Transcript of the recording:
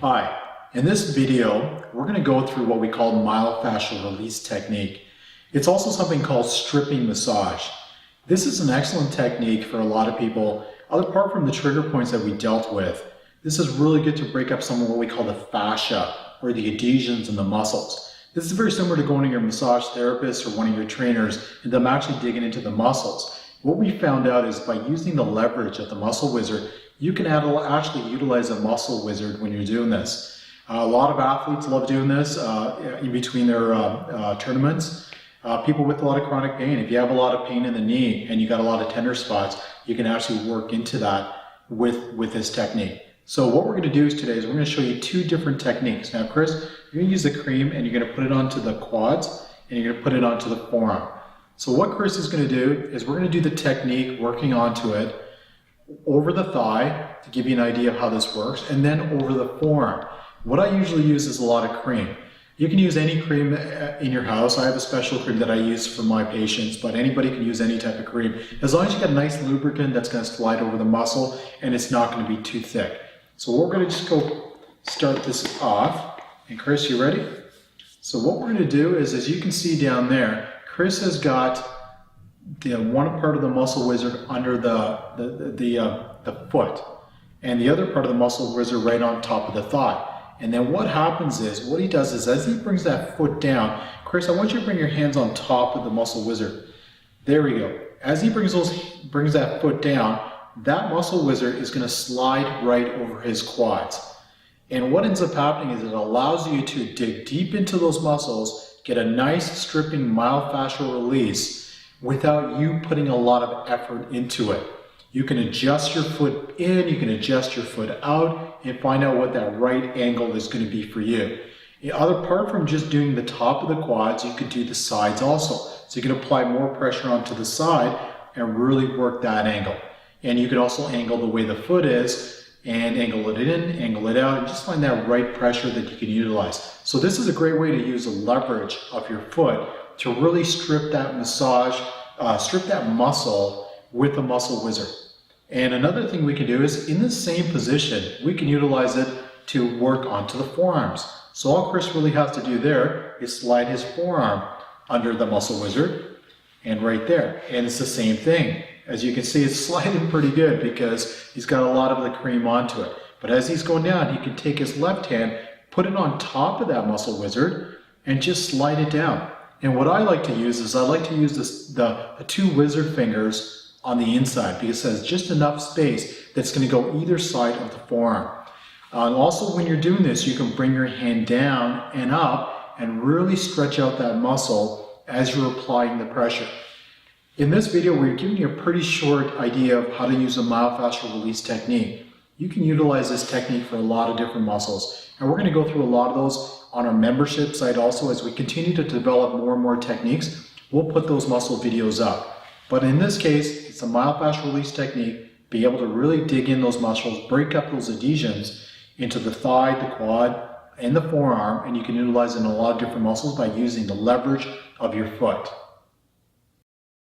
Hi, in this video, we're going to go through what we call myofascial release technique. It's also something called stripping massage. This is an excellent technique for a lot of people, apart from the trigger points that we dealt with. This is really good to break up some of what we call the fascia, or the adhesions in the muscles. This is very similar to going to your massage therapist or one of your trainers and them actually digging into the muscles. What we found out is by using the leverage of the muscle wizard, you can actually utilize a muscle wizard when you're doing this. A lot of athletes love doing this in between their tournaments. People with a lot of chronic pain, if you have a lot of pain in the knee and you got a lot of tender spots, you can actually work into that with this technique. So what we're going to do today is we're going to show you two different techniques. Now Chris, you're going to use the cream and you're going to put it onto the quads and you're going to put it onto the forearm. So what Chris is going to do is we're going to do the technique working onto it over the thigh to give you an idea of how this works, and then over the forearm. What I usually use is a lot of cream. You can use any cream in your house. I have a special cream that I use for my patients, but anybody can use any type of cream as long as you got a nice lubricant that's going to slide over the muscle and it's not going to be too thick. So we're going to just go start this off. And Chris, you ready? So what we're going to do is, as you can see down there, Chris has got the one part of the muscle wizard under the foot, and the other part of the muscle wizard right on top of the thigh. And then what happens is, what he does is, as he brings that foot down, Chris, I want you to bring your hands on top of the muscle wizard. There we go. As he brings that foot down, that muscle wizard is going to slide right over his quads. And what ends up happening is it allows you to dig deep into those muscles, get a nice stripping myofascial release without you putting a lot of effort into it. You can adjust your foot in, you can adjust your foot out, and find out what that right angle is going to be for you. Apart from just doing the top of the quads, you could do the sides also. So you can apply more pressure onto the side and really work that angle. And you can also angle the way the foot is, and angle it in, angle it out, and just find that right pressure that you can utilize. So this is a great way to use the leverage of your foot to really strip that massage, strip that muscle with a muscle wizard. And another thing we can do is, in the same position, we can utilize it to work onto the forearms. So all Chris really has to do there is slide his forearm under the muscle wizard and right there. And it's the same thing. As you can see, it's sliding pretty good because he's got a lot of the cream onto it. But as he's going down, he can take his left hand, put it on top of that muscle wizard, and just slide it down. And what I like to use is I like to use the two wizard fingers on the inside because it has just enough space that's going to go either side of the forearm. And also when you're doing this, you can bring your hand down and up and really stretch out that muscle as you're applying the pressure. In this video, we're giving you a pretty short idea of how to use a myofascial release technique. You can utilize this technique for a lot of different muscles, and we're going to go through a lot of those on our membership site also. As we continue to develop more and more techniques, we'll put those muscle videos up. But in this case, it's a myofascial release technique, be able to really dig in those muscles, break up those adhesions into the thigh, the quad, and the forearm, and you can utilize it in a lot of different muscles by using the leverage of your foot.